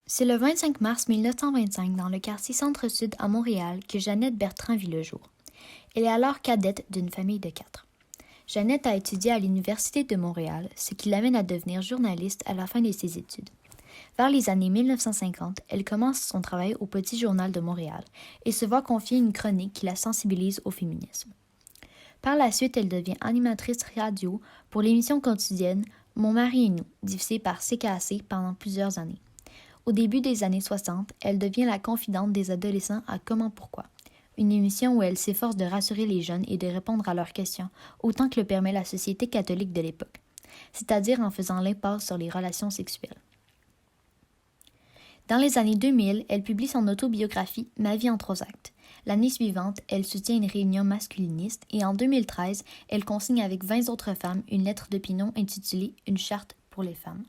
C'est le 25 mars 1925, dans le quartier Centre-Sud à Montréal, que Jeannette Bertrand vit le jour. Elle est alors cadette d'une famille de 4. Jeannette a étudié à l'Université de Montréal, ce qui l'amène à devenir journaliste à la fin de ses études. Vers les années 1950, elle commence son travail au Petit Journal de Montréal et se voit confier une chronique qui la sensibilise au féminisme. Par la suite, elle devient animatrice radio pour l'émission quotidienne Mon mari et nous, diffusée par CKAC pendant plusieurs années. Au début des années 60, elle devient la confidente des adolescents à Comment Pourquoi, une émission où elle s'efforce de rassurer les jeunes et de répondre à leurs questions autant que le permet la société catholique de l'époque, c'est-à-dire en faisant l'impasse sur les relations sexuelles. Dans les années 2000, elle publie son autobiographie Ma vie en 3 actes. L'année suivante, elle soutient une réunion masculiniste et en 2013, elle consigne avec 20 autres femmes une lettre d'opinion intitulée Une charte pour les femmes.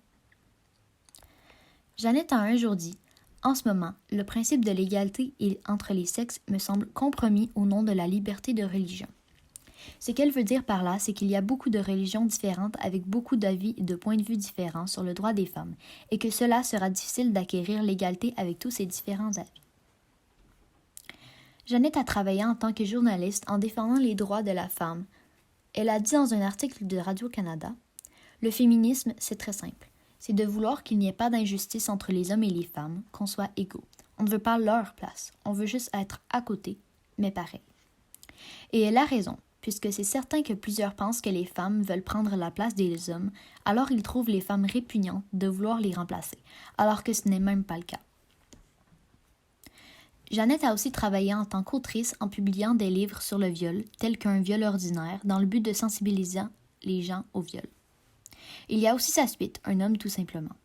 Jeannette a un jour dit « En ce moment, le principe de l'égalité entre les sexes me semble compromis au nom de la liberté de religion. » Ce qu'elle veut dire par là, c'est qu'il y a beaucoup de religions différentes avec beaucoup d'avis et de points de vue différents sur le droit des femmes et que cela sera difficile d'acquérir l'égalité avec tous ces différents avis. Jeannette a travaillé en tant que journaliste en défendant les droits de la femme. Elle a dit dans un article de Radio-Canada « Le féminisme, c'est très simple. C'est de vouloir qu'il n'y ait pas d'injustice entre les hommes et les femmes, qu'on soit égaux. On ne veut pas leur place, on veut juste être à côté, mais pareil. » Et elle a raison, puisque c'est certain que plusieurs pensent que les femmes veulent prendre la place des hommes, alors ils trouvent les femmes répugnantes de vouloir les remplacer, alors que ce n'est même pas le cas. Jeannette a aussi travaillé en tant qu'autrice en publiant des livres sur le viol, tels qu'un viol ordinaire, dans le but de sensibiliser les gens au viol. Il y a aussi sa suite, Un homme tout simplement.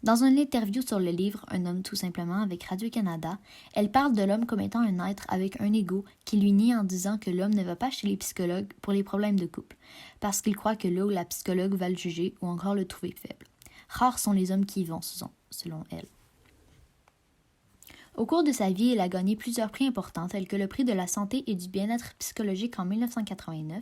Dans une interview sur le livre Un homme tout simplement avec Radio-Canada, elle parle de l'homme comme étant un être avec un ego qui lui nie en disant que l'homme ne va pas chez les psychologues pour les problèmes de couple, parce qu'il croit que là où la psychologue va le juger ou encore le trouver faible. Rares sont les hommes qui y vont, selon elle. Au cours de sa vie, elle a gagné plusieurs prix importants tels que le prix de la santé et du bien-être psychologique en 1989,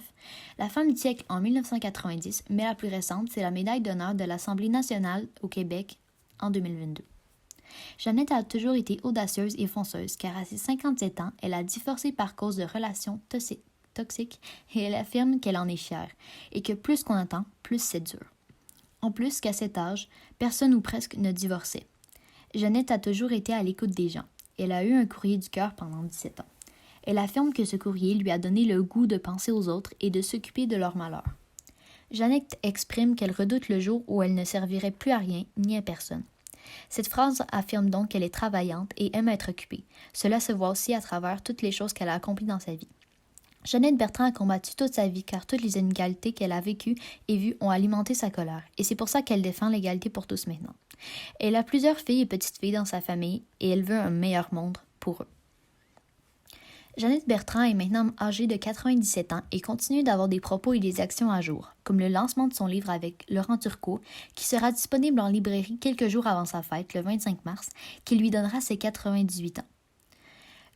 la femme du siècle en 1990, mais la plus récente, c'est la médaille d'honneur de l'Assemblée nationale au Québec en 2022. Jeannette a toujours été audacieuse et fonceuse car à ses 57 ans, elle a divorcé par cause de relations toxiques et elle affirme qu'elle en est fière et que plus qu'on attend, plus c'est dur. En plus qu'à cet âge, personne ou presque ne divorçait. Jeannette a toujours été à l'écoute des gens. Elle a eu un courrier du cœur pendant 17 ans. Elle affirme que ce courrier lui a donné le goût de penser aux autres et de s'occuper de leur malheur. Jeannette exprime qu'elle redoute le jour où elle ne servirait plus à rien ni à personne. Cette phrase affirme donc qu'elle est travaillante et aime être occupée. Cela se voit aussi à travers toutes les choses qu'elle a accomplies dans sa vie. Jeannette Bertrand a combattu toute sa vie car toutes les inégalités qu'elle a vécues et vues ont alimenté sa colère, et c'est pour ça qu'elle défend l'égalité pour tous maintenant. Elle a plusieurs filles et petites-filles dans sa famille et elle veut un meilleur monde pour eux. Jeannette Bertrand est maintenant âgée de 97 ans et continue d'avoir des propos et des actions à jour, comme le lancement de son livre avec Laurent Turcot, qui sera disponible en librairie quelques jours avant sa fête, le 25 mars, qui lui donnera ses 98 ans.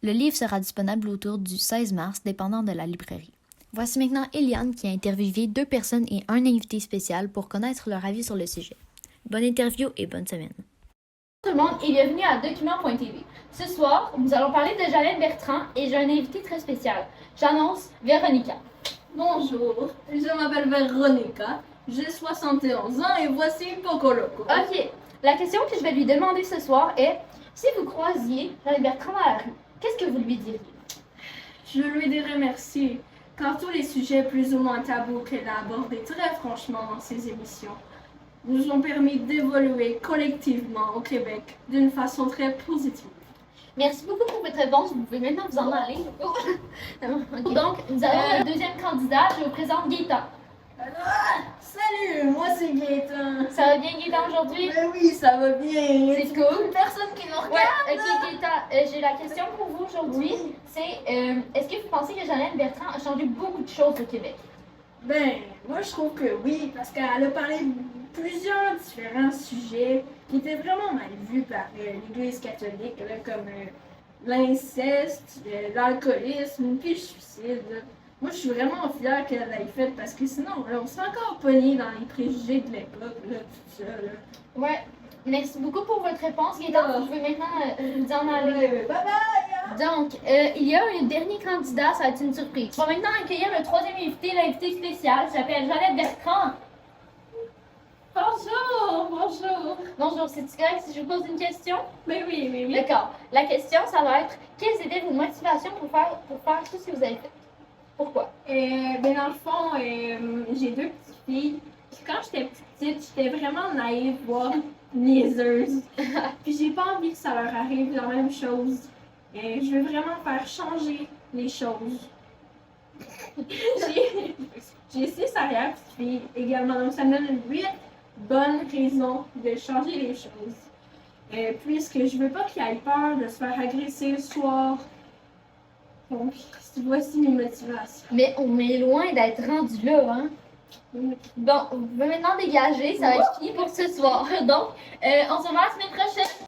Le livre sera disponible autour du 16 mars, dépendant de la librairie. Voici maintenant Eliane qui a interviewé 2 personnes et un invité spécial pour connaître leur avis sur le sujet. Bonne interview et bonne semaine. Bonjour tout le monde et bienvenue à Document.tv. Ce soir, nous allons parler de Jeannette Bertrand et j'ai un invité très spécial. J'annonce Véronica. Bonjour, je m'appelle Véronica, j'ai 71 ans et voici Poco Loco. Ok, la question que je vais lui demander ce soir est si vous croisiez Jeannette Bertrand dans la rue, qu'est-ce que vous lui diriez? Je lui dirais merci, car tous les sujets plus ou moins tabous qu'elle a abordés très franchement dans ses émissions nous ont permis d'évoluer collectivement au Québec d'une façon très positive. Merci beaucoup pour votre réponse. Vous pouvez maintenant vous en aller. Okay. Donc, nous avons le deuxième candidat. Je vous présente Gaëtan. Salut, moi c'est Gaëtan. Ça va bien Gaëtan aujourd'hui? Ben oui, ça va bien. C'est cool. Personne qui nous regarde. Ouais, ok Gaëtan, j'ai la question pour vous aujourd'hui. Oui. C'est, est-ce que vous pensez que Jeannette Bertrand a changé beaucoup de choses au Québec? Ben, moi je trouve que oui, parce qu'elle a parlé de plusieurs différents sujets qui étaient vraiment mal vus par l'Église catholique, là, comme l'inceste, l'alcoolisme, puis le suicide. Là. Moi je suis vraiment fière qu'elle l'ait fait parce que sinon, là, on serait encore pogné dans les préjugés de l'époque, là, tout ça. Là. Ouais. Merci beaucoup pour votre réponse, Gaëtan. Vous pouvez maintenant vous en aller. Bye bye! Donc, il y a un dernier candidat, ça va être une surprise. On va maintenant accueillir le troisième invité, l'invité spécial. J'appelle Jeannette Bertrand. Bonjour! Bonjour! Bonjour, c'est-tu correct si je vous pose une question? Mais oui, mais oui. D'accord. La question, ça va être quelles étaient vos motivations pour faire tout ce que vous avez fait? Pourquoi? Ben dans le fond, j'ai deux petites filles. Puis quand j'étais petite, j'étais vraiment naïve, voire niaiseuse. Puis j'ai pas envie que ça leur arrive la même chose. Je veux vraiment faire changer les choses. J'ai 6 arrière-petites-filles également, donc ça me donne 8 bonnes raisons de changer les choses. Puisque je veux pas qu'ils aient peur de se faire agresser le soir. Donc, voici mes motivations. Mais on est loin d'être rendu là, hein? Bon, vous pouvez maintenant dégager, ça va être fini pour ce soir. Donc, on se revoit la semaine prochaine.